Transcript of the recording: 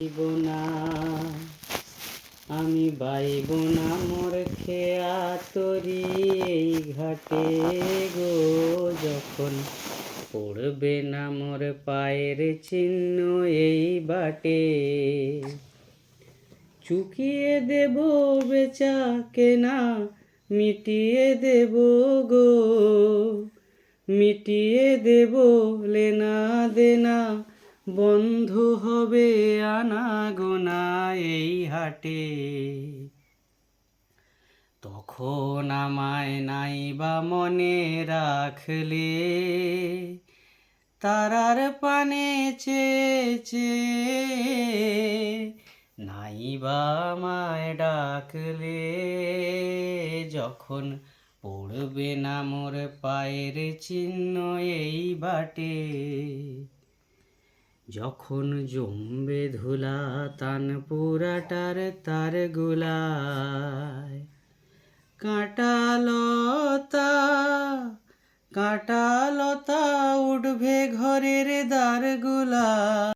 বাইব না আমি বাইব না মোর খেয়া তরি এই ঘাটে গো, যখন পড়বে না মোর পায়ের চিহ্ন এই বাটে। চুকিয়ে দেব বেচা কেনা মিটিয়ে দেব গো, মিটিয়ে দেব লেনা দেনা, বন্ধ হবে আনা গোনা এই হাটে। তখন আমায় নাইবা মনে রাখলে, তারার পানে চেয়ে নাইবা আমায় ডাকলে, যখন পড়বে না মোর পায়ের চিহ্ন এই বাটে। যখন জমবে ধুলা তান পুরাটার তার গোলায়, কাঁটা লতা উঠবে ঘরের দ্বার গোলা।